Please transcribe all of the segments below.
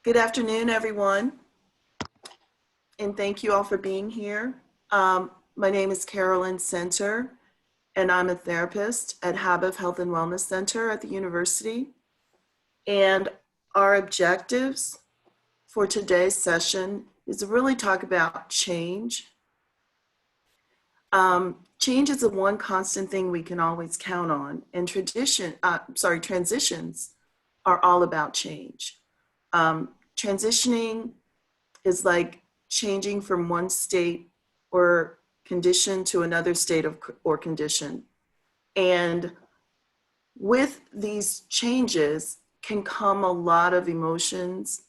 Good afternoon, everyone, and thank you all for being here. My name is Karolyn Center, and I'm a therapist at Habif Health and Wellness Center at the university. And our objectives for today's session is to really talk about change. Change is the one constant thing we can always count on, and transitions are all about change. Transitioning is like changing from one state or condition to another state or condition. And with these changes can come a lot of emotions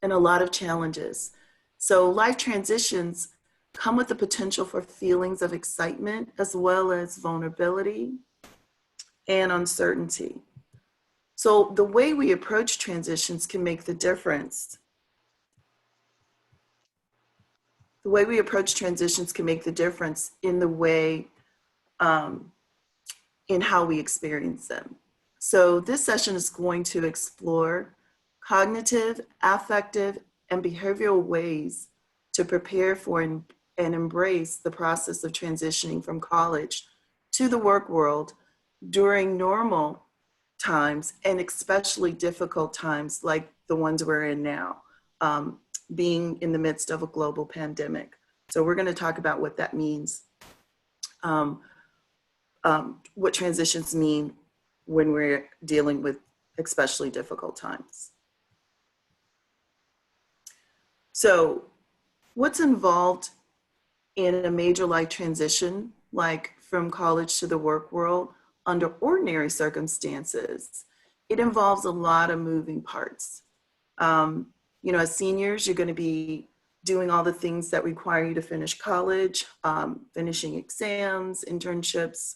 and a lot of challenges. So life transitions come with the potential for feelings of excitement as well as vulnerability and uncertainty. So the way we approach transitions can make the difference. The way we approach transitions can make the difference in the way, in how we experience them. So this session is going to explore cognitive, affective, and behavioral ways to prepare for and embrace the process of transitioning from college to the work world during normal times and especially difficult times like the ones we're in now, being in the midst of a global pandemic. So we're going to talk about what that means, what transitions mean when we're dealing with especially difficult times. So what's involved in a major life transition, like from college to the work world, under ordinary circumstances? It involves a lot of moving parts. As seniors, you're going to be doing all the things that require you to finish college, finishing exams, internships,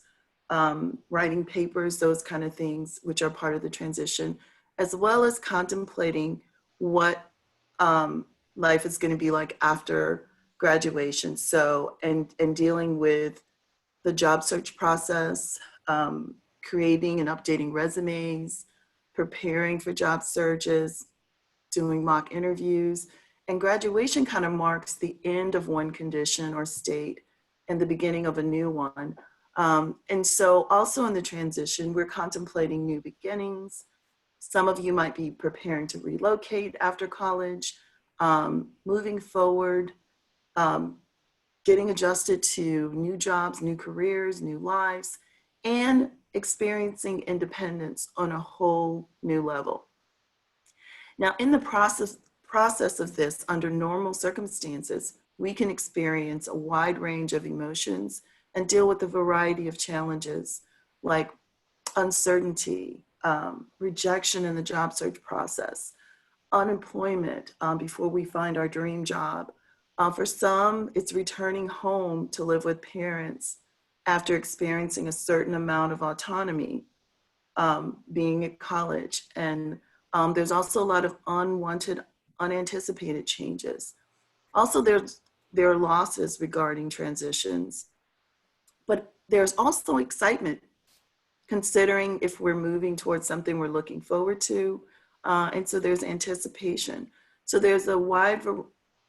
writing papers, those kind of things, which are part of the transition, as well as contemplating what life is going to be like after graduation. So, and dealing with the job search process, creating and updating resumes, preparing for job searches, doing mock interviews. And graduation kind of marks the end of one condition or state and the beginning of a new one. And so also in the transition, we're contemplating new beginnings. Some of you might be preparing to relocate after college, moving forward, getting adjusted to new jobs, new careers, new lives, and experiencing independence on a whole new level. Now, in the process of this, under normal circumstances, we can experience a wide range of emotions and deal with a variety of challenges like uncertainty, rejection in the job search process, unemployment before we find our dream job. For some, it's returning home to live with parents after experiencing a certain amount of autonomy, being at college. And there's also a lot of unwanted, unanticipated changes. Also, there are losses regarding transitions, but there's also excitement, considering if we're moving towards something we're looking forward to. And so there's anticipation. So there's a wide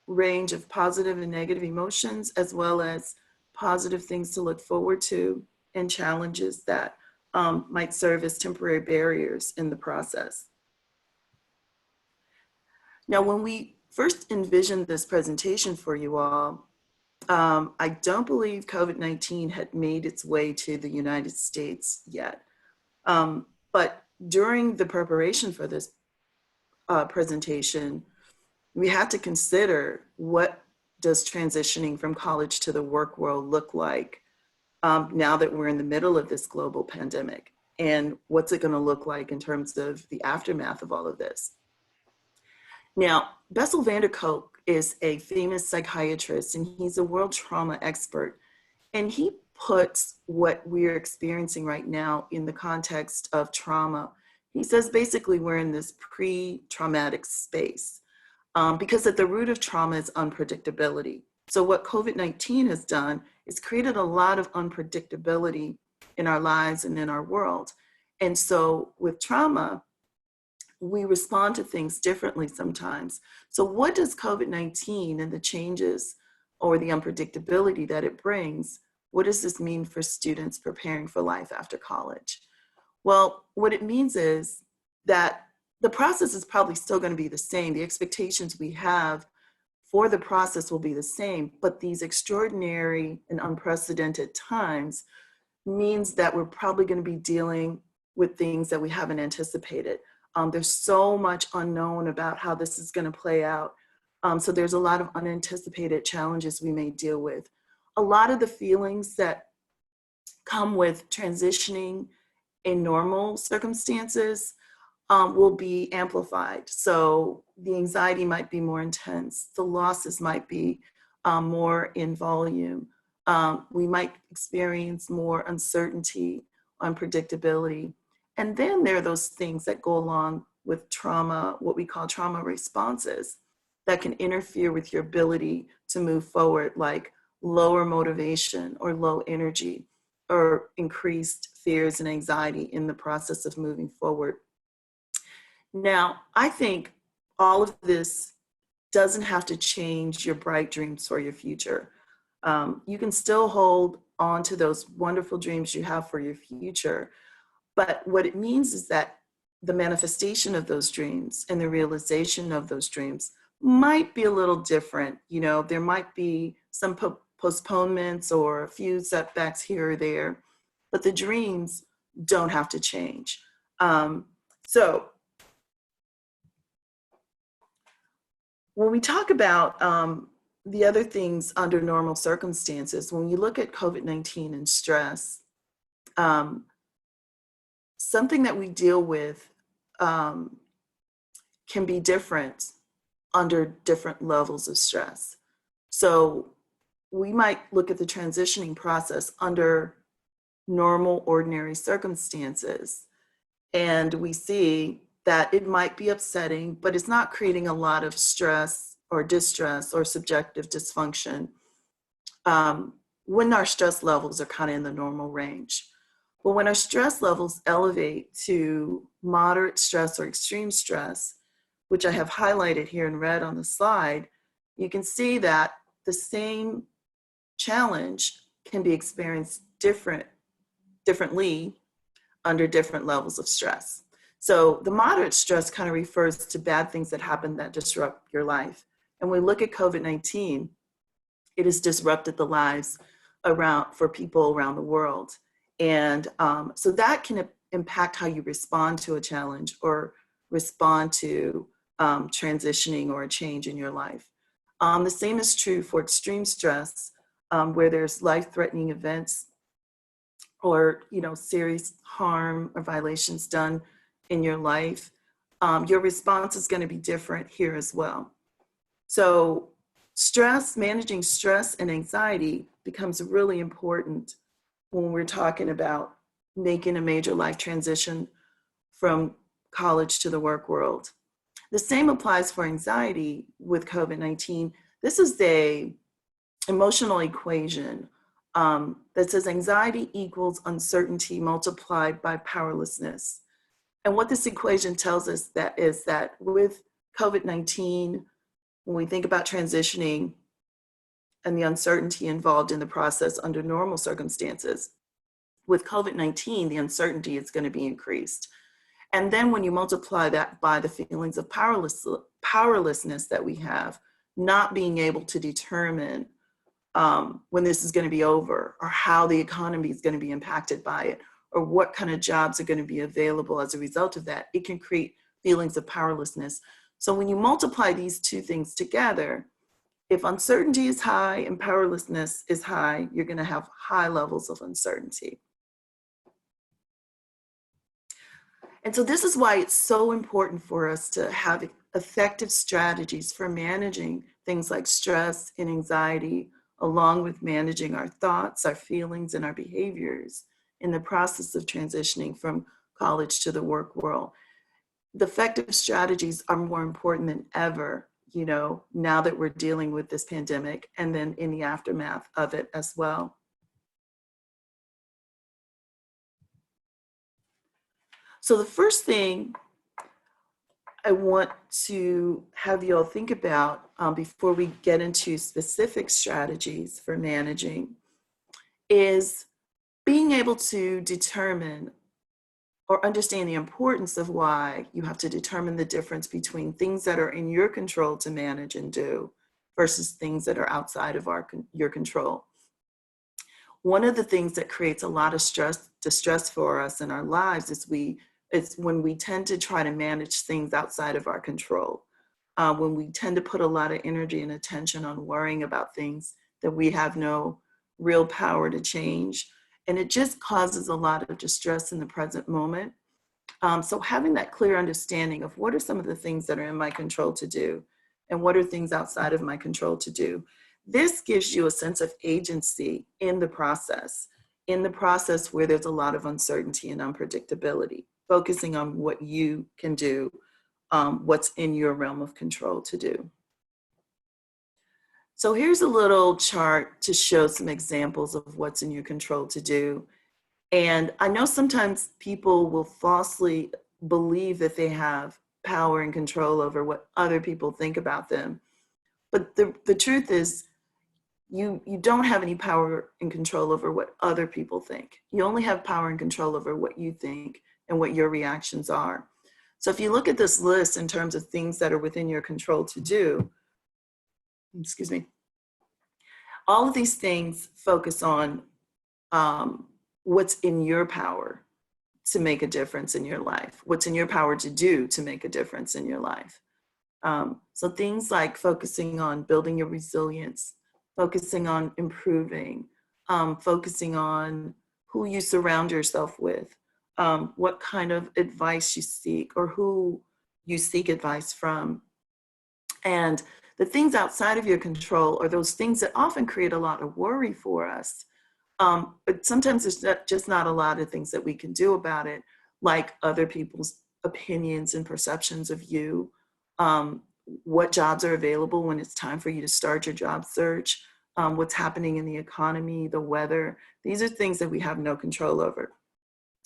range of positive and negative emotions, as well as positive things to look forward to and challenges that might serve as temporary barriers in the process. Now, when we first envisioned this presentation for you all, I don't believe COVID-19 had made its way to the United States yet. But during the preparation for this presentation, we had to consider, what does transitioning from college to the work world look like now that we're in the middle of this global pandemic? And what's it going to look like in terms of the aftermath of all of this? Now, Bessel van der Kolk is a famous psychiatrist, and he's a world trauma expert. And he puts what we're experiencing right now in the context of trauma. He says basically we're in this pre-traumatic space because at the root of trauma is unpredictability. So what COVID-19 has done is created a lot of unpredictability in our lives and in our world. And so with trauma, we respond to things differently sometimes. So what does COVID-19 and the changes or the unpredictability that it brings, what does this mean for students preparing for life after college? Well, what it means is that the process is probably still going to be the same. The expectations we have for the process will be the same, but these extraordinary and unprecedented times means that we're probably going to be dealing with things that we haven't anticipated. There's so much unknown about how this is going to play out. So there's a lot of unanticipated challenges we may deal with. A lot of the feelings that come with transitioning in normal circumstances will be amplified. So the anxiety might be more intense. The losses might be more in volume. We might experience more uncertainty, unpredictability. And then there are those things that go along with trauma, what we call trauma responses, that can interfere with your ability to move forward, like lower motivation or low energy or increased fears and anxiety in the process of moving forward. Now, I think all of this doesn't have to change your bright dreams for your future. You can still hold on to those wonderful dreams you have for your future. But what it means is that the manifestation of those dreams and the realization of those dreams might be a little different. You know, there might be some postponements or a few setbacks here or there, but the dreams don't have to change. So when we talk about the other things under normal circumstances, when you look at COVID-19 and stress, something that we deal with can be different under different levels of stress. So we might look at the transitioning process under normal, ordinary circumstances, and we see that it might be upsetting, but it's not creating a lot of stress or distress or subjective dysfunction when our stress levels are kind of in the normal range. But when our stress levels elevate to moderate stress or extreme stress, which I have highlighted here in red on the slide, you can see that the same challenge can be experienced differently under different levels of stress. So the moderate stress kind of refers to bad things that happen that disrupt your life. And when we look at COVID-19, it has disrupted the lives for people around the world. And so that can impact how you respond to a challenge or respond to transitioning or a change in your life. The same is true for extreme stress, where there's life-threatening events or serious harm or violations done in your life. Your response is going to be different here as well. So managing stress and anxiety becomes really important when we're talking about making a major life transition from college to the work world. The same applies for anxiety with COVID-19. This is an emotional equation that says anxiety equals uncertainty multiplied by powerlessness. And what this equation tells us is that with COVID-19, when we think about transitioning and the uncertainty involved in the process under normal circumstances, with COVID-19, the uncertainty is going to be increased. And then when you multiply that by the feelings of powerlessness that we have, not being able to determine when this is going to be over, or how the economy is going to be impacted by it, or what kind of jobs are going to be available as a result of that, it can create feelings of powerlessness. So when you multiply these two things together, if uncertainty is high and powerlessness is high, you're going to have high levels of uncertainty. And so this is why it's so important for us to have effective strategies for managing things like stress and anxiety, along with managing our thoughts, our feelings, and our behaviors in the process of transitioning from college to the work world. The effective strategies are more important than ever, now that we're dealing with this pandemic and then in the aftermath of it as well. So the first thing I want to have you all think about before we get into specific strategies for managing is being able to determine or understand the importance of why you have to determine the difference between things that are in your control to manage and do versus things that are outside of your control. One of the things that creates a lot of distress for us in our lives is it's when we tend to try to manage things outside of our control. When we tend to put a lot of energy and attention on worrying about things that we have no real power to change. And it just causes a lot of distress in the present moment. So having that clear understanding of what are some of the things that are in my control to do and what are things outside of my control to do. This gives you a sense of agency in the process where there's a lot of uncertainty and unpredictability, focusing on what you can do, what's in your realm of control to do. So here's a little chart to show some examples of what's in your control to do. And I know sometimes people will falsely believe that they have power and control over what other people think about them. But the truth is, you don't have any power and control over what other people think. You only have power and control over what you think and what your reactions are. So if you look at this list in terms of things that are within your control to do, excuse me, all of these things focus on what's in your power to make a difference in your life, what's in your power to do to make a difference in your life. So things like focusing on building your resilience, focusing on improving, focusing on who you surround yourself with, what kind of advice you seek or who you seek advice from. And the things outside of your control are those things that often create a lot of worry for us. But sometimes there's just not a lot of things that we can do about it, like other people's opinions and perceptions of you, what jobs are available when it's time for you to start your job search, what's happening in the economy, the weather. These are things that we have no control over.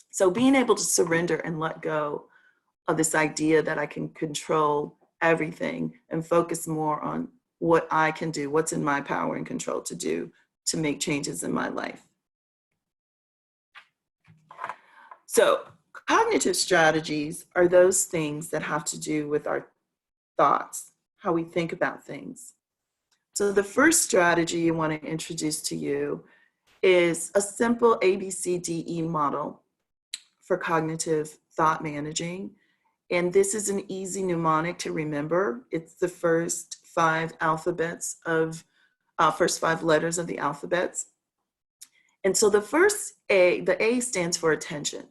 So being able to surrender and let go of this idea that I can control everything and focus more on what I can do, what's in my power and control to do to make changes in my life. So cognitive strategies are those things that have to do with our thoughts, how we think about things. So the first strategy I want to introduce to you is a simple ABCDE model for cognitive thought managing. And this is an easy mnemonic to remember. It's the first five letters of the alphabets. And so the first A, the A stands for attention.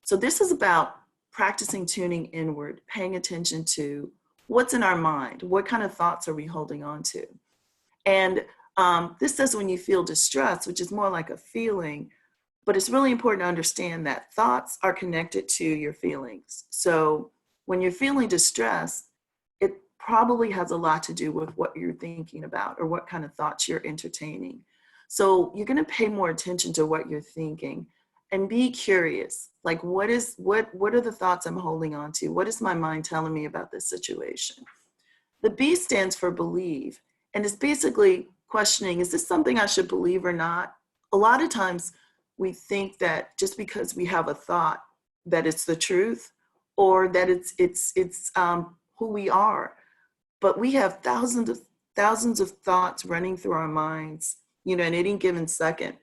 So this is about practicing tuning inward, paying attention to what's in our mind, what kind of thoughts are we holding on to. And this says when you feel distress, which is more like a feeling, but it's really important to understand that thoughts are connected to your feelings. So when you're feeling distressed, it probably has a lot to do with what you're thinking about or what kind of thoughts you're entertaining. So you're going to pay more attention to what you're thinking and be curious. Like, what are the thoughts I'm holding on to? What is my mind telling me about this situation? The B stands for believe. And it's basically questioning, is this something I should believe or not? A lot of times we think that just because we have a thought that it's the truth or that it's who we are. But we have thousands of thoughts running through our minds, in any given second.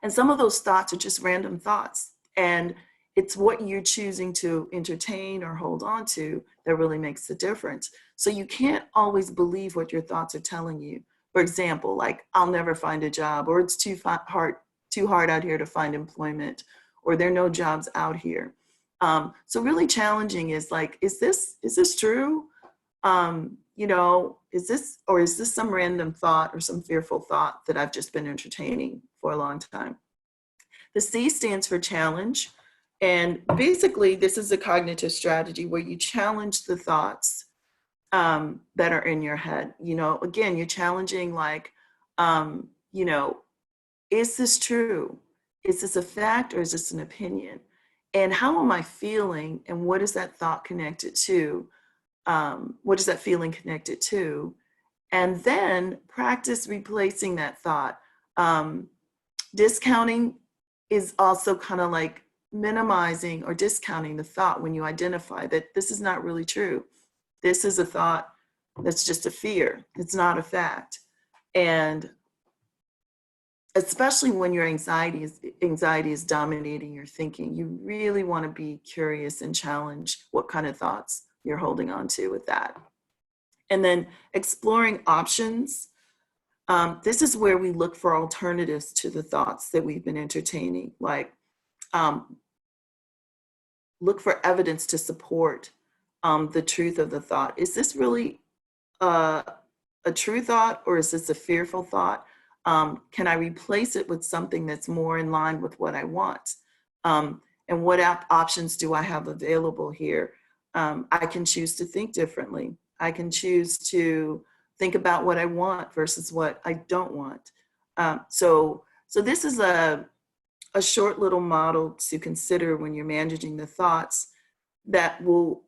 And some of those thoughts are just random thoughts. And it's what you're choosing to entertain or hold on to that really makes the difference. So you can't always believe what your thoughts are telling you. For example, like, I'll never find a job, or it's too hard out here to find employment, or there are no jobs out here. So really challenging is like, is this true? Is this some random thought or some fearful thought that I've just been entertaining for a long time? The C stands for challenge. And basically, this is a cognitive strategy where you challenge the thoughts that are in your head. Again, you're challenging like, is this true? Is this a fact or is this an opinion? And how am I feeling? And what is that thought connected to? What is that feeling connected to? And then practice replacing that thought. Discounting is also kind of like minimizing or discounting the thought when you identify that this is not really true. This is a thought that's just a fear. It's not a fact. And especially when your anxiety is dominating your thinking, you really want to be curious and challenge what kind of thoughts you're holding on to with that. And then exploring options. This is where we look for alternatives to the thoughts that we've been entertaining, like look for evidence to support the truth of the thought. Is this really a true thought, or is this a fearful thought? Can I replace it with something that's more in line with what I want? And what options do I have available here? I can choose to think differently. I can choose to think about what I want versus what I don't want. So this is a short little model to consider when you're managing the thoughts that will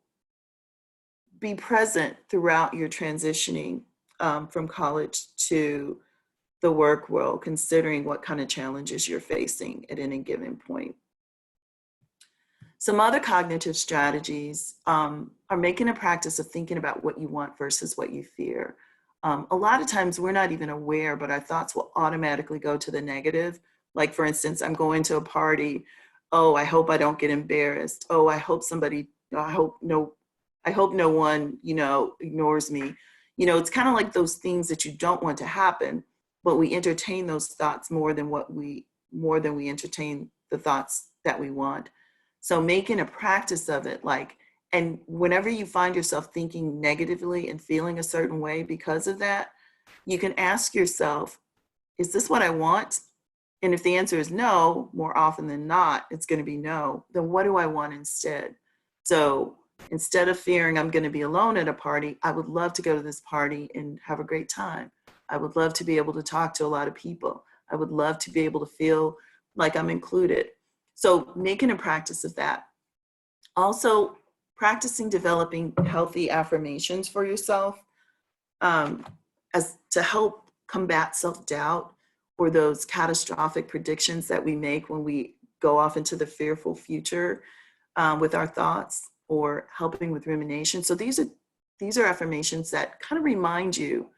be present throughout your transitioning from college to the work world, considering what kind of challenges you're facing at any given point. Some other cognitive strategies are making a practice of thinking about what you want versus what you fear. A lot of times we're not even aware, but our thoughts will automatically go to the negative. Like, for instance, I'm going to a party. Oh, I hope I don't get embarrassed. Oh, I hope no one, ignores me. It's kind of like those things that you don't want to happen, but we entertain those thoughts more than we entertain the thoughts that we want. So making a practice of it, and whenever you find yourself thinking negatively and feeling a certain way because of that, you can ask yourself, is this what I want? And if the answer is no, more often than not, it's going to be no, then what do I want instead? So instead of fearing I'm going to be alone at a party, I would love to go to this party and have a great time. I would love to be able to talk to a lot of people. I would love to be able to feel like I'm included. So making a practice of that. Also, practicing developing healthy affirmations for yourself as to help combat self-doubt or those catastrophic predictions that we make when we go off into the fearful future with our thoughts, or helping with rumination. So these are affirmations that kind of remind you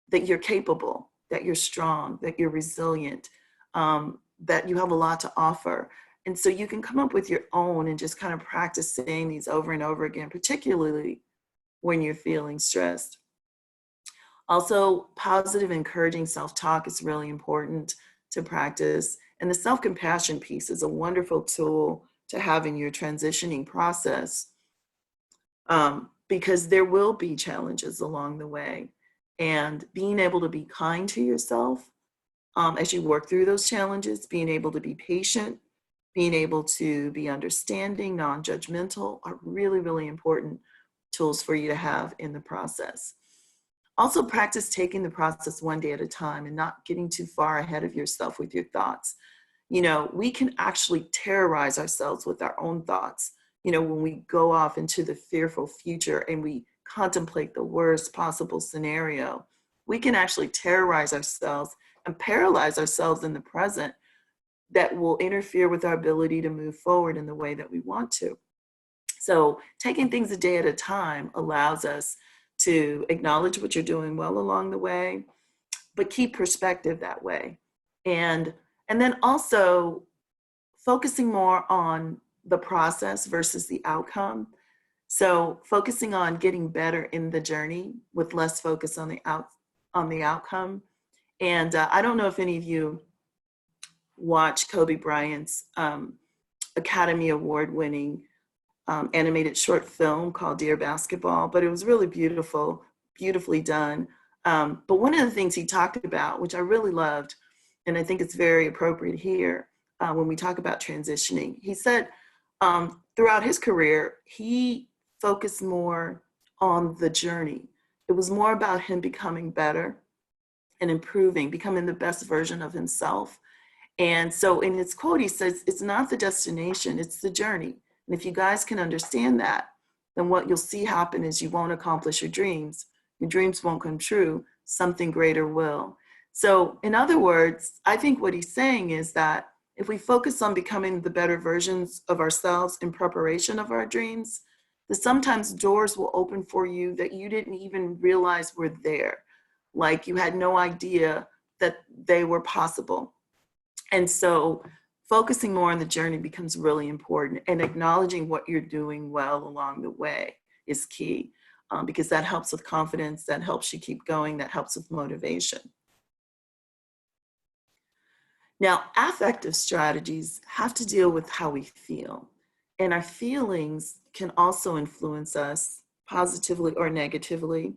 that you're capable, that you're strong, that you're resilient, that you have a lot to offer. And so you can come up with your own and just kind of practice saying these over and over again, particularly when you're feeling stressed. Also, positive, encouraging self-talk is really important to practice. And the self-compassion piece is a wonderful tool to have in your transitioning process, because there will be challenges along the way. And being able to be kind to yourself as you work through those challenges, being able to be patient, being able to be understanding, non-judgmental are really, really important tools for you to have in the process. Also, practice taking the process one day at a time and not getting too far ahead of yourself with your thoughts. We can actually terrorize ourselves with our own thoughts. When we go off into the fearful future and we contemplate the worst possible scenario, we can actually terrorize ourselves and paralyze ourselves in the present that will interfere with our ability to move forward in the way that we want to. So taking things a day at a time allows us to acknowledge what you're doing well along the way, but keep perspective that way. And then also focusing more on the process versus the outcome. So focusing on getting better in the journey with less focus on the outcome. And I don't know if any of you watch Kobe Bryant's Academy Award winning animated short film called Dear Basketball, but it was really beautifully done. But one of the things he talked about, which I really loved, and I think it's very appropriate here when we talk about transitioning, he said throughout his career, he focused more on the journey. It was more about him becoming better and improving, becoming the best version of himself. And so in his quote, he says, it's not the destination, it's the journey. And if you guys can understand that, then what you'll see happen is you won't accomplish your dreams. Your dreams won't come true. Something greater will. So in other words, I think what he's saying is that if we focus on becoming the better versions of ourselves in preparation of our dreams, that sometimes doors will open for you that you didn't even realize were there. Like you had no idea that they were possible. And so focusing more on the journey becomes really important, and acknowledging what you're doing well along the way is key, because that helps with confidence, that helps you keep going, that helps with motivation. Now, affective strategies have to deal with how we feel, and our feelings can also influence us positively or negatively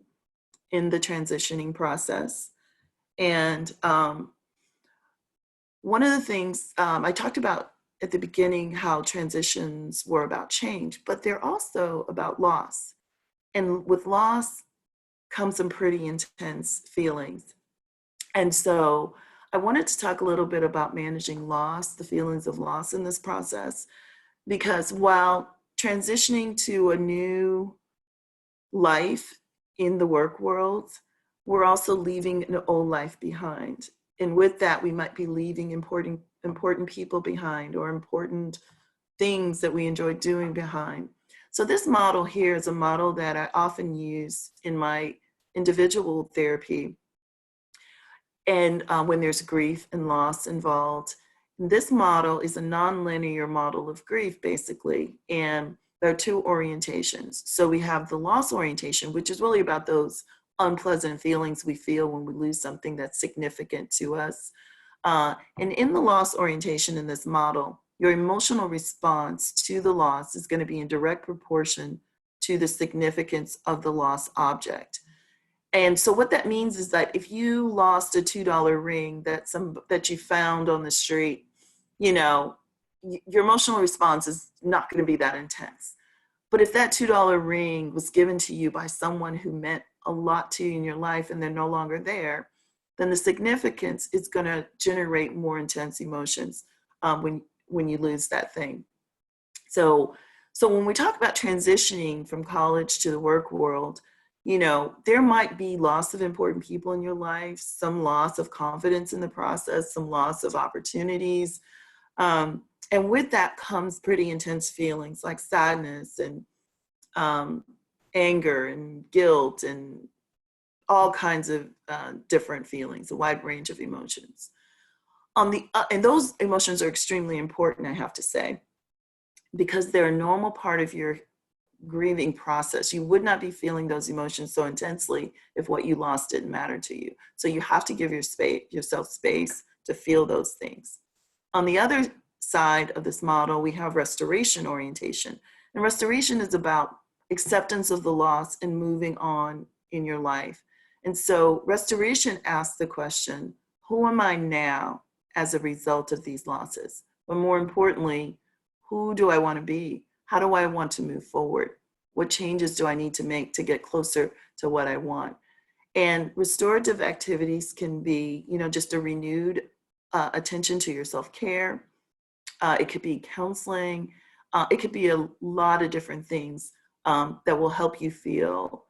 in the transitioning process. And one of the things I talked about at the beginning, how transitions were about change, but they're also about loss. And with loss comes some pretty intense feelings. And so I wanted to talk a little bit about managing loss, the feelings of loss in this process, because while transitioning to a new life in the work world, we're also leaving an old life behind. And with that, we might be leaving important people behind, or important things that we enjoy doing behind. So this model here is a model that I often use in my individual therapy. And when there's grief and loss involved, this model is a nonlinear model of grief, basically. And there are two orientations. So we have the loss orientation, which is really about those unpleasant feelings we feel when we lose something that's significant to us. And in the loss orientation in this model, your emotional response to the loss is going to be in direct proportion to the significance of the lost object. And so what that means is that if you lost a $2 ring that you found on the street, you know, your emotional response is not going to be that intense. But if that $2 ring was given to you by someone who meant a lot to you in your life and they're no longer there, then the significance is going to generate more intense emotions when you lose that thing. So when we talk about transitioning from college to the work world, you know, there might be loss of important people in your life, some loss of confidence in the process, some loss of opportunities. And with that comes pretty intense feelings like sadness and anger and guilt and all kinds of different feelings, a wide range of emotions. And those emotions are extremely important, I have to say, because they're a normal part of your grieving process. You would not be feeling those emotions so intensely if what you lost didn't matter to you. So you have to give yourself space to feel those things. On the other side of this model, we have restoration orientation. And restoration is about acceptance of the loss and moving on in your life. And so restoration asks the question, who am I now as a result of these losses? But more importantly, who do I want to be? How do I want to move forward? What changes do I need to make to get closer to what I want? And restorative activities can be, you know, just a renewed attention to your self-care. It could be counseling. It could be a lot of different things that will help you feel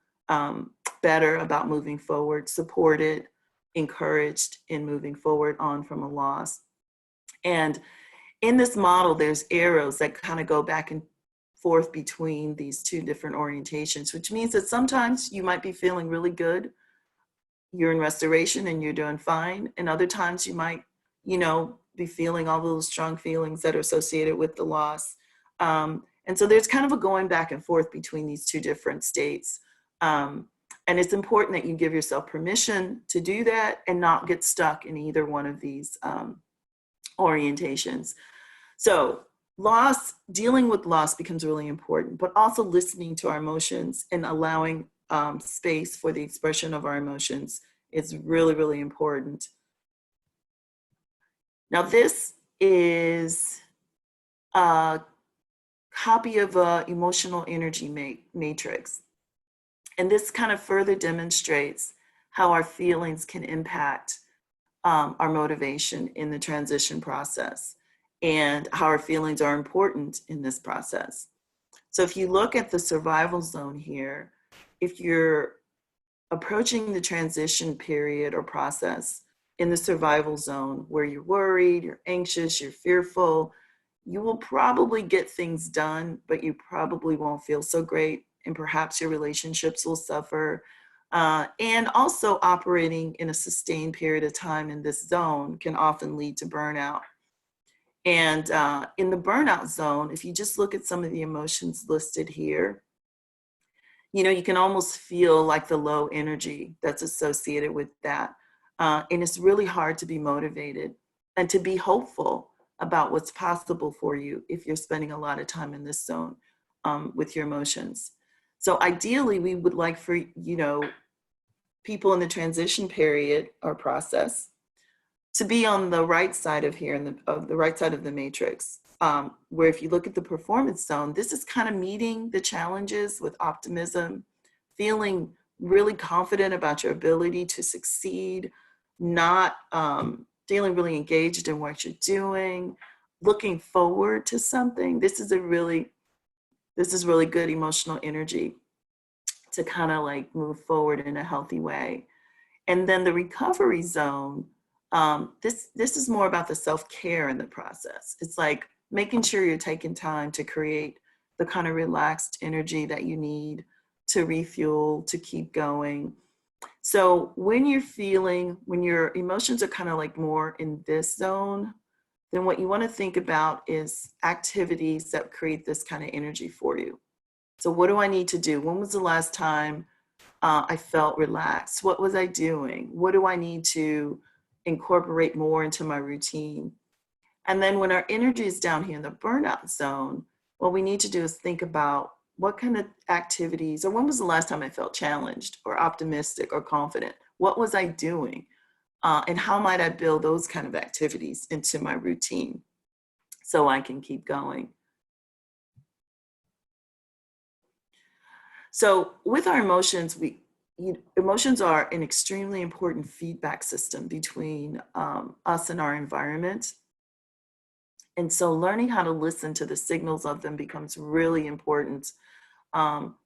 better about moving forward, supported, encouraged in moving forward on from a loss. And in this model, there's arrows that kind of go back and forth between these two different orientations, which means that sometimes you might be feeling really good. You're in restoration and you're doing fine. And other times you might, you know, be feeling all those strong feelings that are associated with the loss. And so there's kind of a going back and forth between these two different states. And it's important that you give yourself permission to do that and not get stuck in either one of these orientations. So dealing with loss becomes really important, but also listening to our emotions and allowing space for the expression of our emotions is really, really important. Now, this is a copy of an emotional energy matrix. And this kind of further demonstrates how our feelings can impact our motivation in the transition process and how our feelings are important in this process. So if you look at the survival zone here, if you're approaching the transition period or process in the survival zone where you're worried, you're anxious, you're fearful, you will probably get things done, but you probably won't feel so great. And perhaps your relationships will suffer. And also operating in a sustained period of time in this zone can often lead to burnout. And in the burnout zone, if you just look at some of the emotions listed here, you know, you can almost feel like the low energy that's associated with that. And it's really hard to be motivated and to be hopeful about what's possible for you if you're spending a lot of time in this zone with your emotions. So ideally, we would like for, you know, people in the transition period or process to be on the right side of here, the right side of the matrix, where if you look at the performance zone, this is kind of meeting the challenges with optimism, feeling really confident about your ability to succeed, not feeling really engaged in what you're doing, looking forward to something. This is really good emotional energy to kind of like move forward in a healthy way. And then the recovery zone, this is more about the self-care in the process. It's like making sure you're taking time to create the kind of relaxed energy that you need to refuel, to keep going. So when your emotions are kind of like more in this zone, then what you want to think about is activities that create this kind of energy for you. So what do I need to do? When was the last time I felt relaxed? What was I doing? What do I need to incorporate more into my routine? And then when our energy is down here in the burnout zone, what we need to do is think about what kind of activities, or when was the last time I felt challenged or optimistic or confident? What was I doing? And how might I build those kind of activities into my routine so I can keep going? So with our emotions, emotions are an extremely important feedback system between us and our environment. And so learning how to listen to the signals of them becomes really important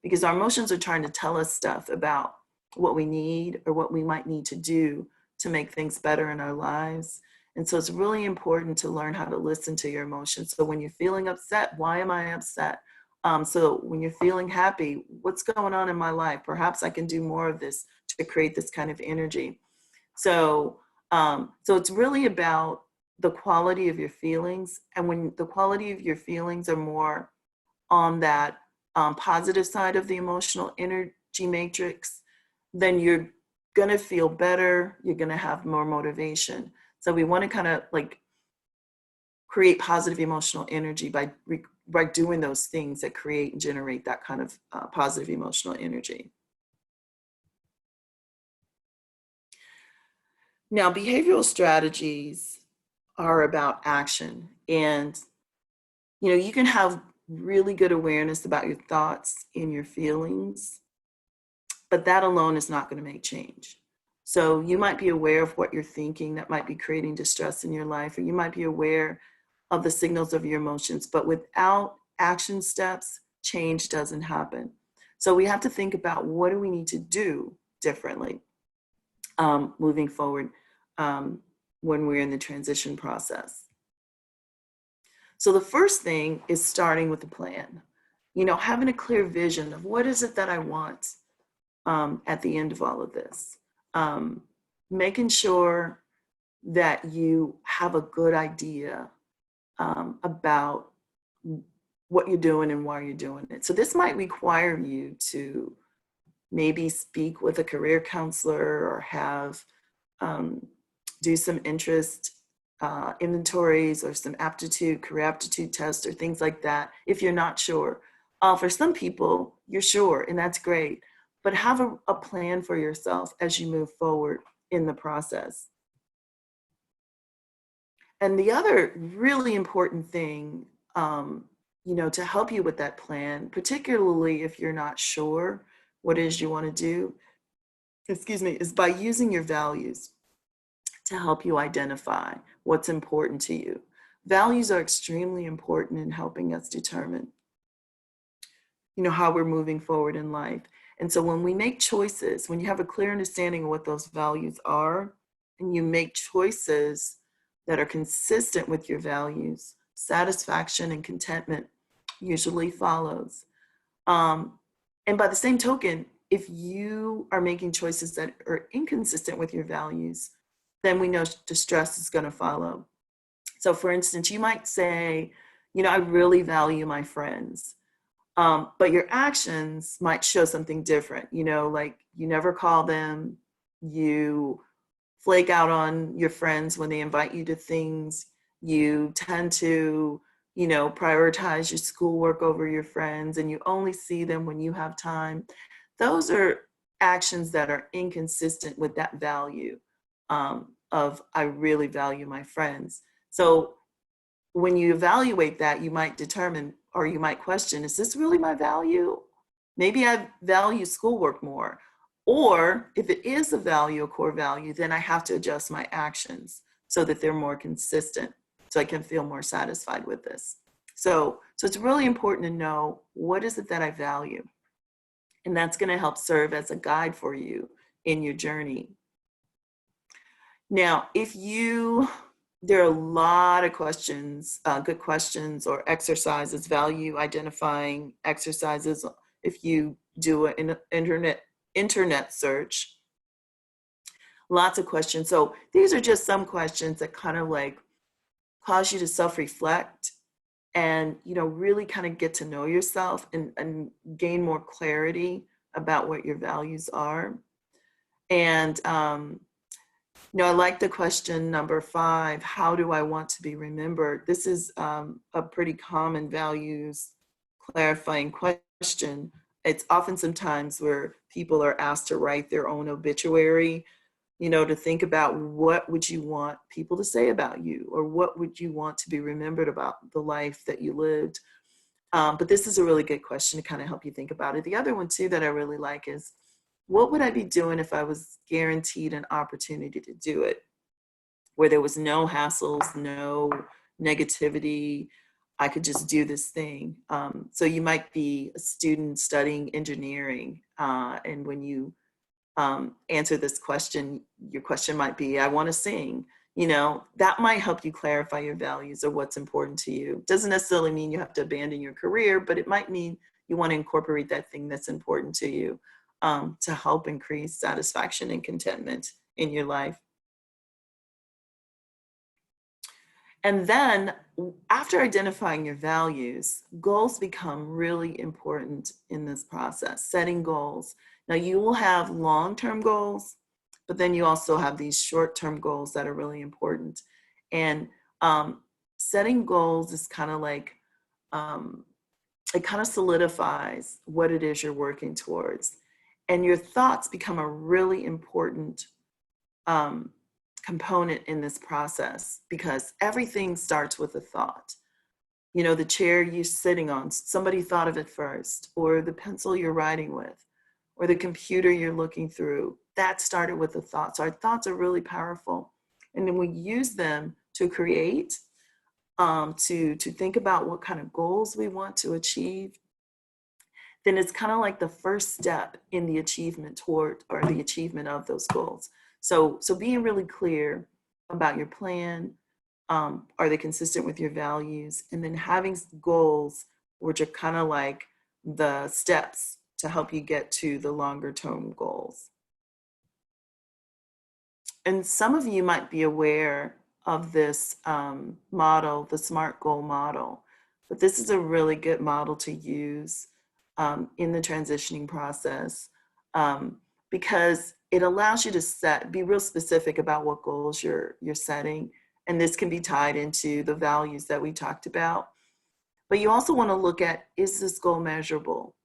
because our emotions are trying to tell us stuff about what we need or what we might need to do to make things better in our lives. And so it's really important to learn how to listen to your emotions. So when you're feeling upset, why am I upset? So when you're feeling happy, what's going on in my life? Perhaps I can do more of this to create this kind of energy. So it's really about the quality of your feelings. And when the quality of your feelings are more on that positive side of the emotional energy matrix, then you're going to feel better. You're going to have more motivation. So we want to kind of like create positive emotional energy by doing those things that create and generate that kind of positive emotional energy. Now, behavioral strategies are about action, and you can have really good awareness about your thoughts and your feelings, but that alone is not going to make change. So you might be aware of what you're thinking that might be creating distress in your life, or you might be aware of the signals of your emotions, but without action steps, change doesn't happen. So we have to think about, what do we need to do differently moving forward when we're in the transition process. So the first thing is starting with a plan, having a clear vision of what is it that I want at the end of all of this. Making sure that you have a good idea about what you're doing and why you're doing it. So this might require you to maybe speak with a career counselor or have do some interest inventories or some career aptitude tests or things like that if you're not sure. For some people, you're sure, and that's great, but have a plan for yourself as you move forward in the process. And the other really important thing, to help you with that plan, particularly if you're not sure what it is you want to do, is by using your values to help you identify what's important to you. Values are extremely important in helping us determine, how we're moving forward in life. And so when we make choices, when you have a clear understanding of what those values are, and you make choices that are consistent with your values, satisfaction and contentment usually follows. And by the same token, if you are making choices that are inconsistent with your values, then we know distress is going to follow. So for instance, you might say, I really value my friends. But your actions might show something different, like you never call them, you flake out on your friends when they invite you to things, you tend to, prioritize your schoolwork over your friends, and you only see them when you have time. Those are actions that are inconsistent with that value of I really value my friends. So when you evaluate that, you might determine, or you might question, is this really my value? Maybe I value schoolwork more. Or if it is a value, a core value, then I have to adjust my actions so that they're more consistent, so I can feel more satisfied with this. So it's really important to know, what is it that I value? And that's going to help serve as a guide for you in your journey. Now, there are a lot of questions, good questions or exercises, value identifying exercises. If you do an internet search, lots of questions. So these are just some questions that kind of like cause you to self-reflect and, really kind of get to know yourself and gain more clarity about what your values are. And, I like the question number 5, how do I want to be remembered? This is a pretty common values clarifying question. It's often sometimes where people are asked to write their own obituary, to think about what would you want people to say about you, or what would you want to be remembered about the life that you lived. But this is a really good question to kind of help you think about it. The other one too that I really like is, what would I be doing if I was guaranteed an opportunity to do it, where there was no hassles, no negativity, I could just do this thing. So you might be a student studying engineering, and when you answer this question, your question might be, I want to sing. That might help you clarify your values or what's important to you. Doesn't necessarily mean you have to abandon your career, but it might mean you want to incorporate that thing that's important to you, to help increase satisfaction and contentment in your life. And then after identifying your values, goals become really important in this process, setting goals. Now you will have long-term goals, but then you also have these short-term goals that are really important. And setting goals is kind of like, it kind of solidifies what it is you're working towards. And your thoughts become a really important component in this process, because everything starts with a thought. The chair you're sitting on, somebody thought of it first, or the pencil you're writing with, or the computer you're looking through, that started with a thought. So our thoughts are really powerful. And then we use them to create, to think about what kind of goals we want to achieve. Then it's kind of like the first step in the achievement toward, or the achievement of those goals. So being really clear about your plan, are they consistent with your values? And then having goals, which are kind of like the steps to help you get to the longer term goals. And some of you might be aware of this model, the SMART goal model, but this is a really good model to use in the transitioning process, because it allows you to be real specific about what goals you're setting. And this can be tied into the values that we talked about. But you also want to look at, is this goal measurable?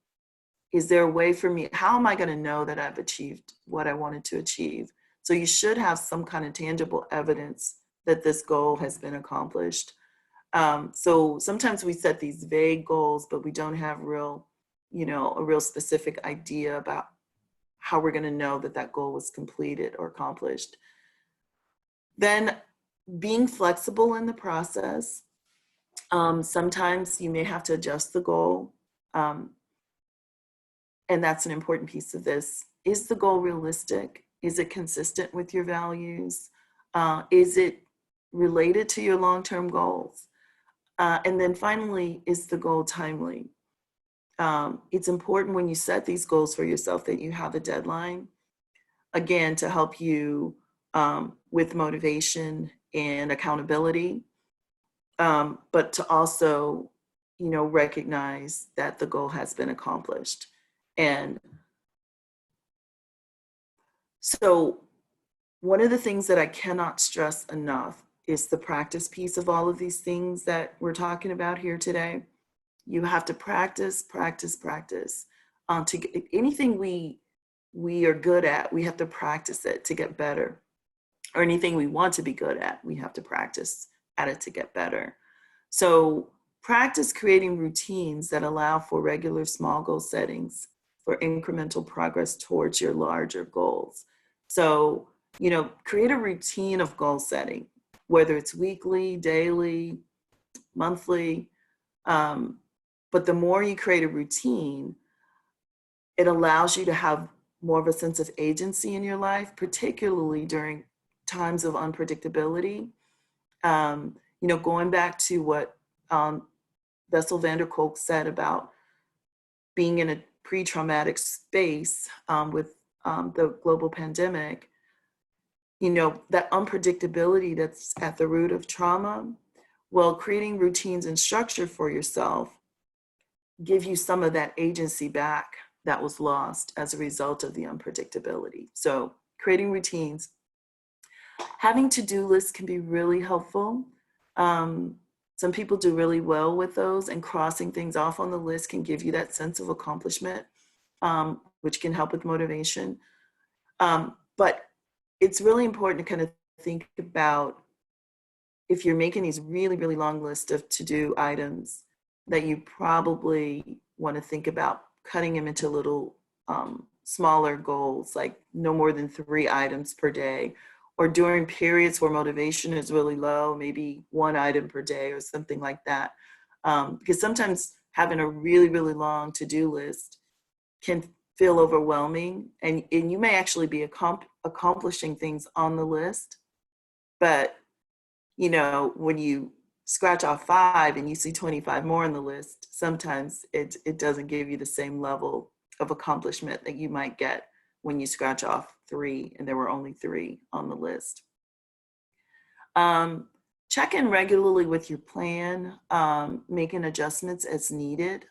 Is there a way for me, how am I going to know that I've achieved what I wanted to achieve? So you should have some kind of tangible evidence that this goal has been accomplished. So sometimes we set these vague goals, but we don't have a real specific idea about how we're going to know that that goal was completed or accomplished. Then being flexible in the process. Sometimes you may have to adjust the goal. Um, and that's an important piece of this. Is the goal realistic? Is it consistent with your values? Is it related to your long-term goals? And then finally, is the goal timely? It's important when you set these goals for yourself that you have a deadline, again, to help you with motivation and accountability, but to also, recognize that the goal has been accomplished. And so one of the things that I cannot stress enough is the practice piece of all of these things that we're talking about here today. You have to practice, practice, practice. To get anything we are good at, we have to practice it to get better. Or anything we want to be good at, we have to practice at it to get better. So practice creating routines that allow for regular small goal settings for incremental progress towards your larger goals. So, create a routine of goal setting, whether it's weekly, daily, monthly. But the more you create a routine, it allows you to have more of a sense of agency in your life, particularly during times of unpredictability. Going back to what Bessel van der Kolk said about being in a pre-traumatic space with the global pandemic, that unpredictability that's at the root of trauma. Well, creating routines and structure for yourself give you some of that agency back that was lost as a result of the unpredictability. So creating routines. Having to-do lists can be really helpful. Some people do really well with those, and crossing things off on the list can give you that sense of accomplishment, which can help with motivation. But it's really important to kind of think about, if you're making these really, really long lists of to-do items, that you probably want to think about cutting them into little smaller goals, like no more than 3 items per day, or during periods where motivation is really low, maybe 1 item per day or something like that. Because sometimes having a really, really long to-do list can feel overwhelming, and you may actually be accomplishing things on the list, but when you scratch off 5 and you see 25 more on the list, sometimes it doesn't give you the same level of accomplishment that you might get when you scratch off 3 and there were only 3 on the list. Check in regularly with your plan, making adjustments as needed.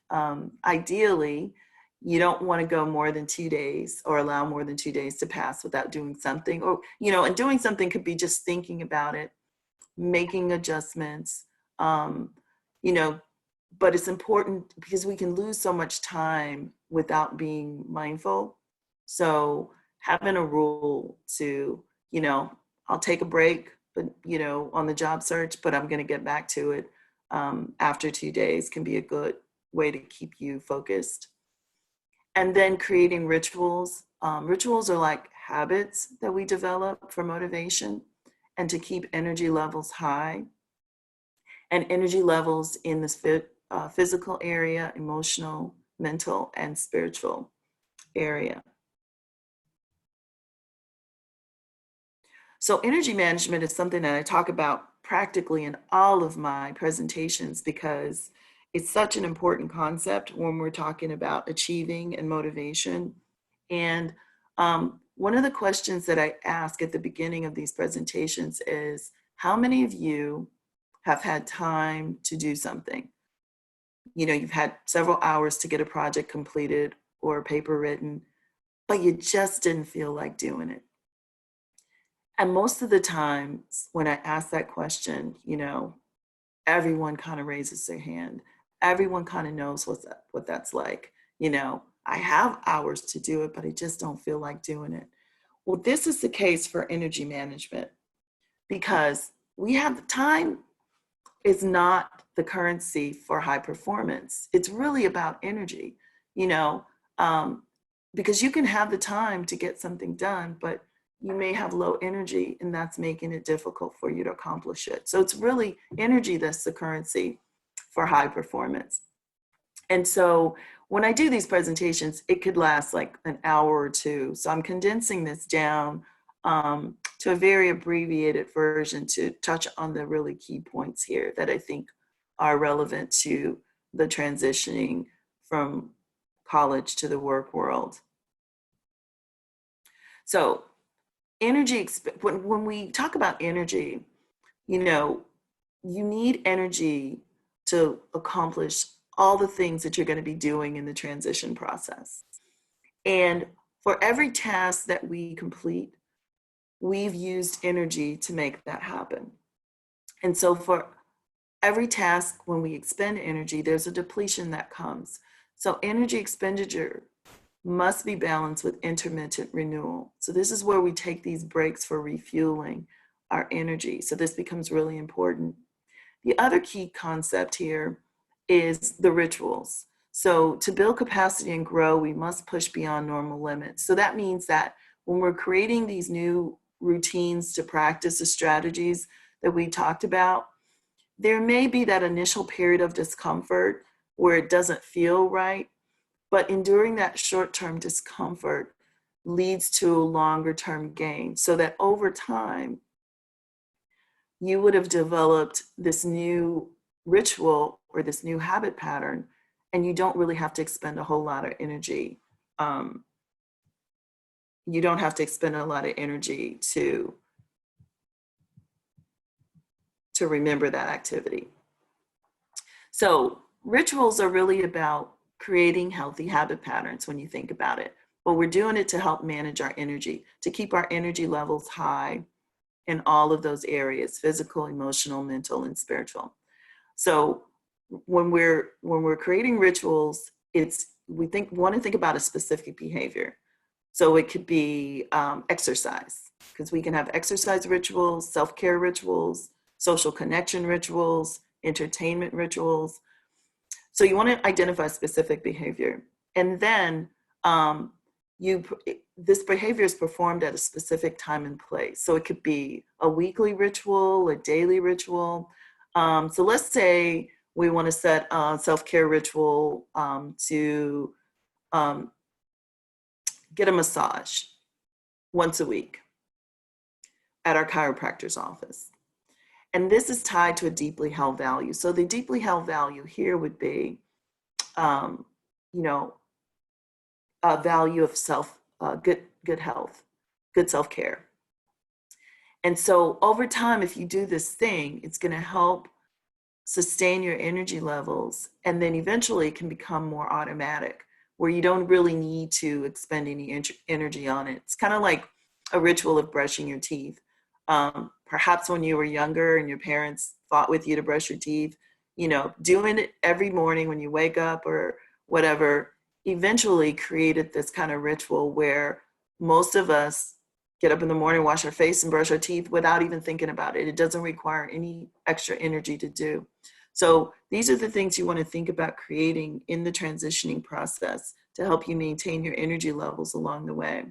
Ideally, you don't want to go more than 2 days, or allow more than 2 days to pass without doing something. Or, and doing something could be just thinking about it, making adjustments, but it's important because we can lose so much time without being mindful. So having a rule to, I'll take a break, but, on the job search, but I'm going to get back to it after 2 days can be a good way to keep you focused. And then creating rituals. Rituals are like habits that we develop for motivation and to keep energy levels high. And energy levels in the physical area, emotional, mental, and spiritual area. So energy management is something that I talk about practically in all of my presentations, because it's such an important concept when we're talking about achieving and motivation. And one of the questions that I ask at the beginning of these presentations is, how many of you have had time to do something? You've had several hours to get a project completed or a paper written, but you just didn't feel like doing it. And most of the time when I ask that question, everyone kind of raises their hand. Everyone kind of knows what that's like. I have hours to do it, but I just don't feel like doing it. Well, this is the case for energy management, because we have the time is not the currency for high performance. It's really about energy, because you can have the time to get something done, but you may have low energy, and that's making it difficult for you to accomplish it. So it's really energy that's the currency for high performance. And so when I do these presentations, it could last like an hour or two. So I'm condensing this down to a very abbreviated version to touch on the really key points here that I think are relevant to the transitioning from college to the work world. So energy, when we talk about energy, you know, you need energy to accomplish all the things that you're going to be doing in the transition process. And for every task that we complete, we've used energy to make that happen. And so for every task, when we expend energy, there's a depletion that comes. So energy expenditure must be balanced with intermittent renewal. So this is where we take these breaks for refueling our energy. So this becomes really important. The other key concept here is the rituals. So to build capacity and grow, we must push beyond normal limits. So that means that when we're creating these new routines to practice the strategies that we talked about, there may be that initial period of discomfort where it doesn't feel right, but enduring that short-term discomfort leads to longer-term gain, so that over time, you would have developed this new ritual or this new habit pattern, and you don't really have to expend a whole lot of energy. You don't have to expend a lot of energy to remember that activity. So rituals are really about creating healthy habit patterns when you think about it, but we're doing it to help manage our energy, to keep our energy levels high in all of those areas: physical, emotional, mental, and spiritual. So when we're creating rituals, we want to think about a specific behavior. So it could be exercise, because we can have exercise rituals, self-care rituals, social connection rituals, entertainment rituals. So you want to identify specific behavior, and then this behavior is performed at a specific time and place. So it could be a weekly ritual, a daily ritual. So let's say we want to set a self-care ritual to get a massage once a week at our chiropractor's office. And this is tied to a deeply held value. So the deeply held value here would be, a value of good health, good self-care. And so over time, if you do this thing, it's going to help sustain your energy levels, and then eventually it can become more automatic, where you don't really need to expend any energy on it. It's kind of like a ritual of brushing your teeth. Perhaps when you were younger and your parents fought with you to brush your teeth, doing it every morning when you wake up or whatever, eventually created this kind of ritual where most of us get up in the morning, wash our face, and brush our teeth without even thinking about it. It doesn't require any extra energy to do. So these are the things you want to think about creating in the transitioning process to help you maintain your energy levels along the way.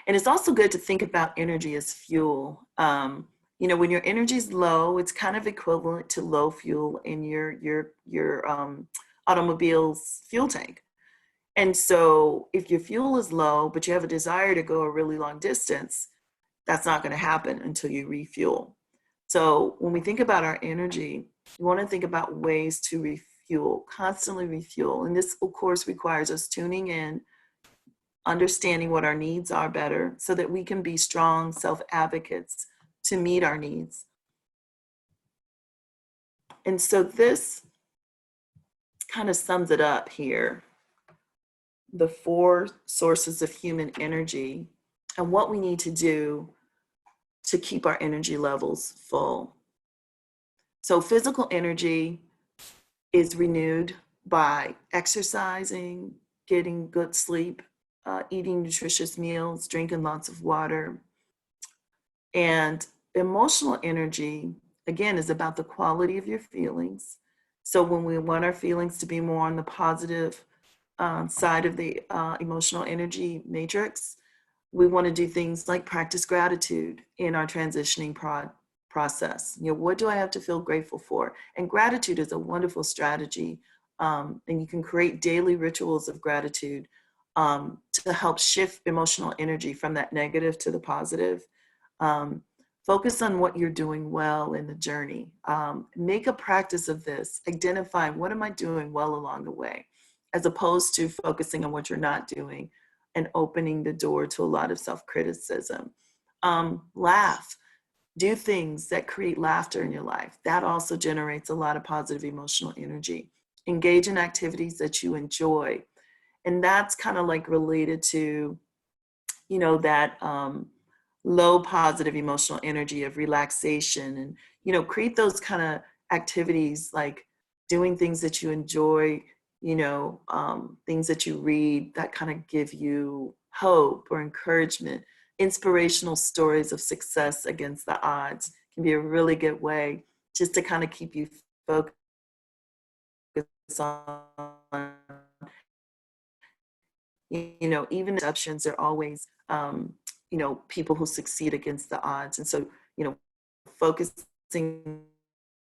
And it's also good to think about energy as fuel. When your energy is low, it's kind of equivalent to low fuel in your automobile's fuel tank. And so if your fuel is low, but you have a desire to go a really long distance, that's not going to happen until you refuel. So when we think about our energy, we want to think about ways to refuel, constantly refuel. And this, of course, requires us tuning in, understanding what our needs are better so that we can be strong self-advocates to meet our needs. And so this kind of sums it up here: the 4 sources of human energy and what we need to do to keep our energy levels full. So physical energy is renewed by exercising, getting good sleep, eating nutritious meals, drinking lots of water. And emotional energy, again, is about the quality of your feelings. So when we want our feelings to be more on the positive side of the emotional energy matrix, We want to do things like practice gratitude in our transitioning process. You know, what do I have to feel grateful for? And gratitude is a wonderful strategy. And you can create daily rituals of gratitude to help shift emotional energy from that negative to the positive. Um, Focus on what you're doing well in the journey. Make a practice of this, identifying what am I doing well along the way, as opposed to focusing on what you're not doing and opening the door to a lot of self-criticism. Laugh, do things that create laughter in your life. That also generates a lot of positive emotional energy. Engage in activities that you enjoy. And that's kind of like related to, you know, that low positive emotional energy of relaxation, and, you know, create those kind of activities like doing things that you enjoy, you know, things that you read that kind of give you hope or encouragement. Inspirational stories of success against the odds can be a really good way just to kind of keep you focused on, you know, even exceptions are always, you know, people who succeed against the odds. And so, you know, focusing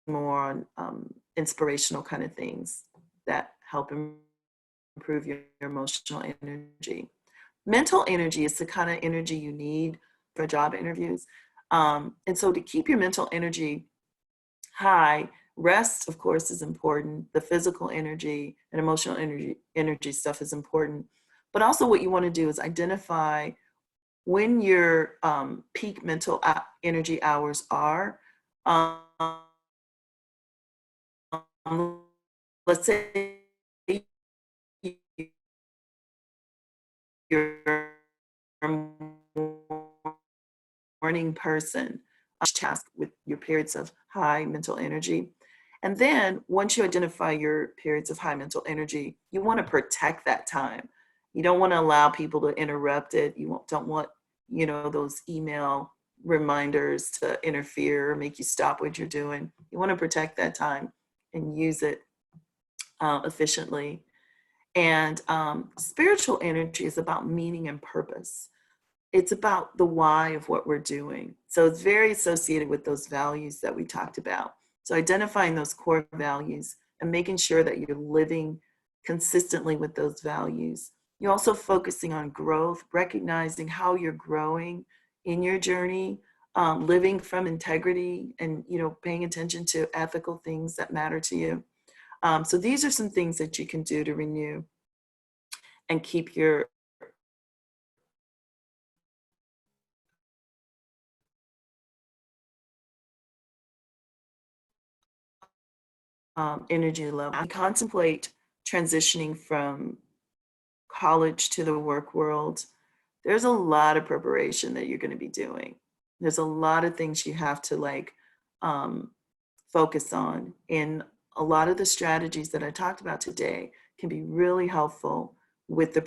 more on inspirational kind of things that help improve your emotional energy. Mental energy is the kind of energy you need for job interviews. And so to keep your mental energy high, rest, of course, is important. The physical energy and emotional energy stuff is important. But also what you want to do is identify when your peak mental energy hours are. Let's say you're a morning person, task with your periods of high mental energy. And then once you identify your periods of high mental energy, you want to protect that time. You don't want to allow people to interrupt it. You don't want, you know, those email reminders to interfere or make you stop what you're doing. You want to protect that time and use it efficiently. And spiritual energy is about meaning and purpose. It's about the why of what we're doing. So it's very associated with those values that we talked about. So identifying those core values and making sure that you're living consistently with those values. You're also focusing on growth, recognizing how you're growing in your journey, living from integrity, and, you know, paying attention to ethical things that matter to you. So these are some things that you can do to renew and keep your energy level. I contemplate transitioning from college to the work world. There's a lot of preparation that you're going to be doing. There's a lot of things you have to like um, focus on. And a lot of the strategies that I talked about today can be really helpful with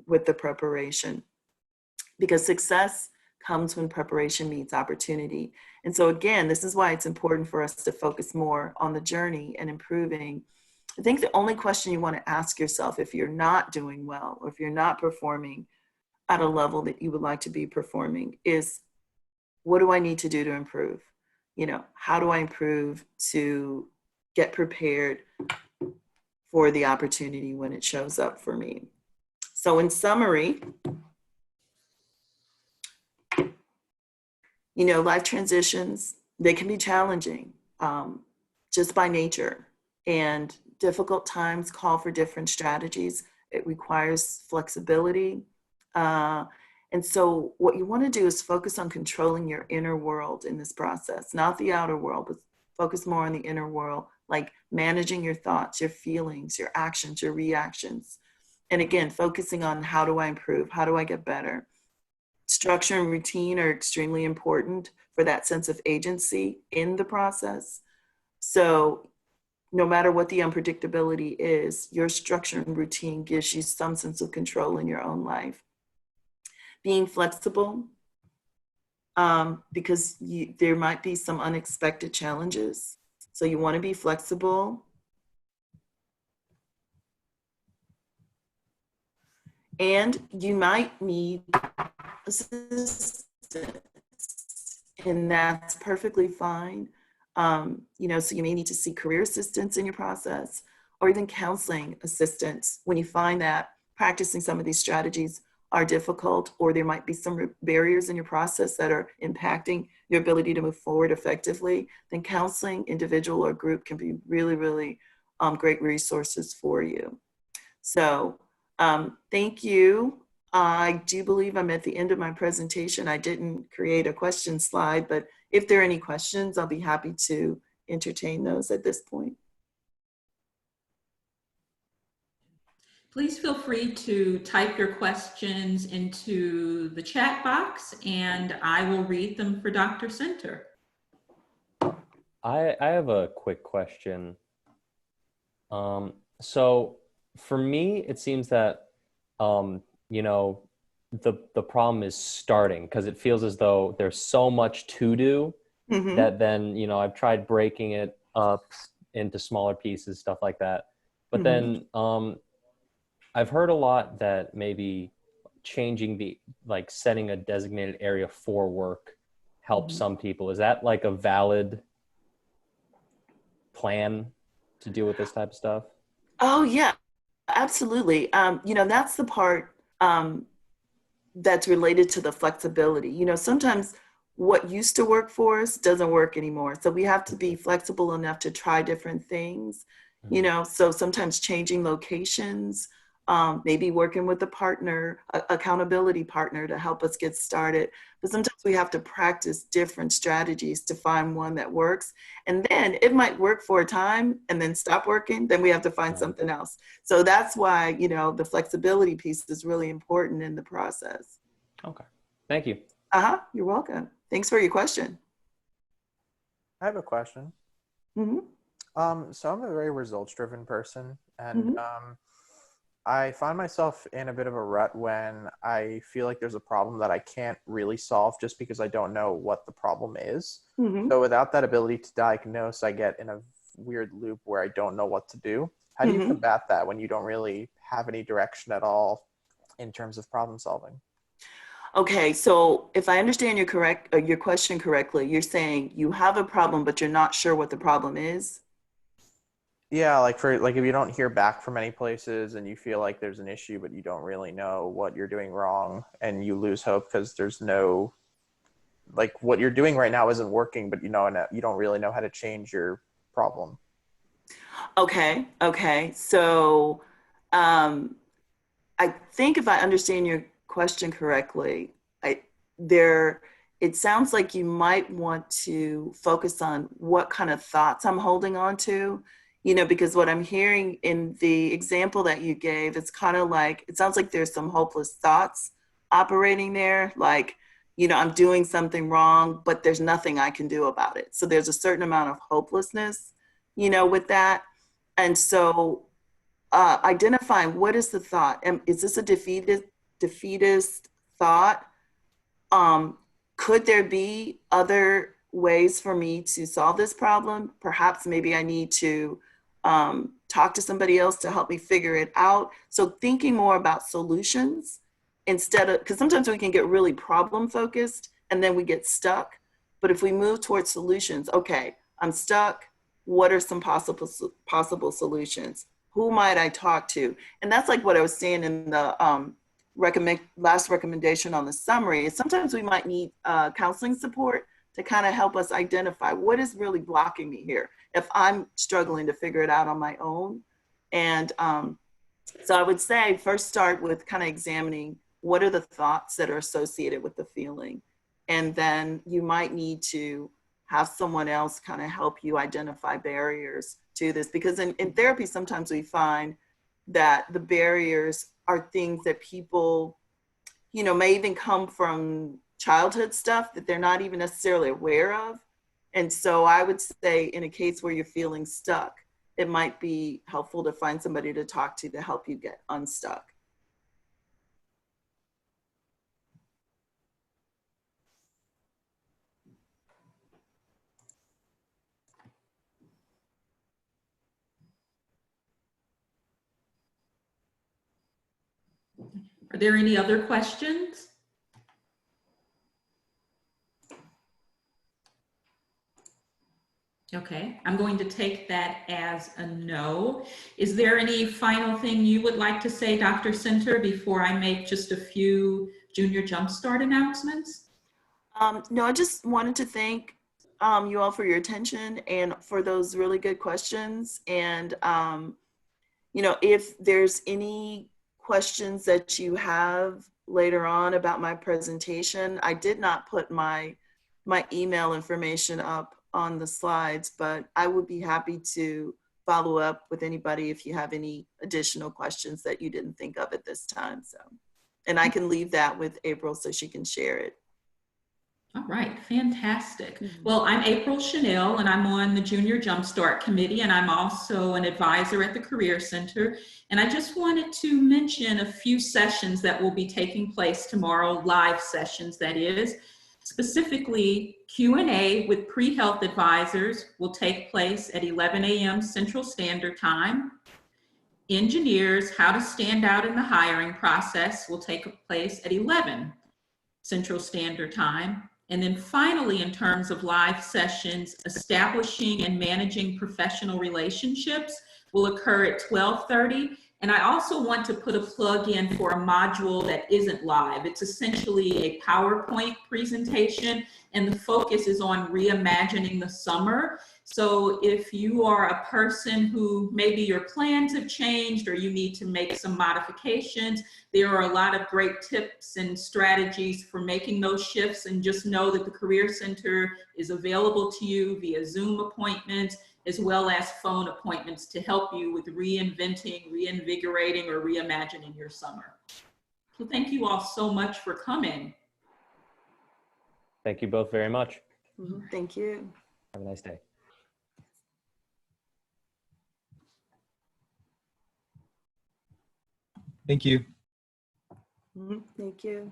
with the preparation, because success comes when preparation meets opportunity. And so again, this is why it's important for us to focus more on the journey and improving. I think the only question you want to ask yourself if you're not doing well or if you're not performing at a level that you would like to be performing is, what do I need to do to improve? You know, how do I improve to get prepared for the opportunity when it shows up for me? So in summary, you know, life transitions, they can be challenging just by nature. And difficult times call for different strategies. It requires flexibility. And so what you want to do is focus on controlling your inner world in this process, not the outer world, but focus more on the inner world, like managing your thoughts, your feelings, your actions, your reactions. And again, focusing on how do I improve? How do I get better? Structure and routine are extremely important for that sense of agency in the process. So no matter what the unpredictability is, your structure and routine gives you some sense of control in your own life. Being flexible, because there might be some unexpected challenges. So you want to be flexible. And you might need assistance, and that's perfectly fine. So you may need to seek career assistance in your process or even counseling assistance when you find that practicing some of these strategies are difficult, or there might be some barriers in your process that are impacting your ability to move forward effectively. Then counseling, individual or group, can be really, really great resources for you. So thank you. I do believe I'm at the end of my presentation. I didn't create a question slide, but if there are any questions, I'll be happy to entertain those at this point. Please feel free to type your questions into the chat box and I will read them for Dr. Center. I have a quick question. So for me, it seems that, you know, the problem is starting, because it feels as though there's so much to do that then, you know, I've tried breaking it up into smaller pieces, stuff like that. But then I've heard a lot that maybe changing like setting a designated area for work helps some people. Is that like a valid plan to deal with this type of stuff? Oh, yeah, absolutely. That's the part that's related to the flexibility. Sometimes what used to work for us doesn't work anymore. So we have to be flexible enough to try different things, so sometimes changing locations, maybe working with a partner, accountability partner to help us get started. But sometimes we have to practice different strategies to find one that works. And then it might work for a time and then stop working. Then we have to find something else. So that's why, the flexibility piece is really important in the process. Okay. Thank you. You're welcome. Thanks for your question. I have a question. So I'm a very results-driven person, and I find myself in a bit of a rut when I feel like there's a problem that I can't really solve just because I don't know what the problem is. So without that ability to diagnose, I get in a weird loop where I don't know what to do. How do you combat that when you don't really have any direction at all in terms of problem solving? Okay, so if I understand your question correctly, you're saying you have a problem, but you're not sure what the problem is? Yeah, like if you don't hear back from any places and you feel like there's an issue, but you don't really know what you're doing wrong, and you lose hope because there's no, like, what you're doing right now isn't working, but you don't really know how to change your problem. Okay. So I think if I understand your question correctly, it sounds like you might want to focus on what kind of thoughts I'm holding on to, because what I'm hearing in the example that you gave, it's kind of like, it sounds like there's some hopeless thoughts operating there. Like, I'm doing something wrong, but there's nothing I can do about it. So there's a certain amount of hopelessness, with that. And so identifying what is the thought. Is this a defeatist thought? Could there be other ways for me to solve this problem? Perhaps maybe I need to talk to somebody else to help me figure it out. So thinking more about solutions instead of, because sometimes we can get really problem focused and then we get stuck. But if we move towards solutions, okay, I'm stuck. What are some possible solutions? Who might I talk to? And that's like what I was saying in the last recommendation on the summary, is sometimes we might need counseling support to kind of help us identify what is really blocking me here if I'm struggling to figure it out on my own. And so I would say first start with kind of examining what are the thoughts that are associated with the feeling. And then you might need to have someone else kind of help you identify barriers to this. Because in therapy, sometimes we find that the barriers are things that people, may even come from childhood stuff that they're not even necessarily aware of. And so I would say in a case where you're feeling stuck, it might be helpful to find somebody to talk to help you get unstuck. Are there any other questions? Okay, I'm going to take that as a no. Is there any final thing you would like to say, Dr. Center, before I make just a few Junior Jumpstart announcements? No, I just wanted to thank you all for your attention and for those really good questions. And, you know, if there's any questions that you have later on about my presentation, I did not put my email information up on the slides, but I would be happy to follow up with anybody if you have any additional questions that you didn't think of at this time. So, and I can leave that with April so she can share it. All right, fantastic. Well, I'm April Chanel, and I'm on the Junior Jumpstart Committee, and I'm also an advisor at the Career Center. And I just wanted to mention a few sessions that will be taking place tomorrow, live sessions, that is. Specifically, Q&A with pre-health advisors will take place at 11 a.m. Central Standard Time. Engineers, how to stand out in the hiring process will take place at 11 Central Standard Time. And then finally, in terms of live sessions, establishing and managing professional relationships will occur at 12:30. And I also want to put a plug in for a module that isn't live. It's essentially a PowerPoint presentation, and the focus is on reimagining the summer. So if you are a person who maybe your plans have changed or you need to make some modifications, there are a lot of great tips and strategies for making those shifts. And just know that the Career Center is available to you via Zoom appointments as well as phone appointments to help you with reinventing, reinvigorating, or reimagining your summer. So thank you all so much for coming. Thank you both very much. Thank you. Have a nice day. Thank you. Thank you.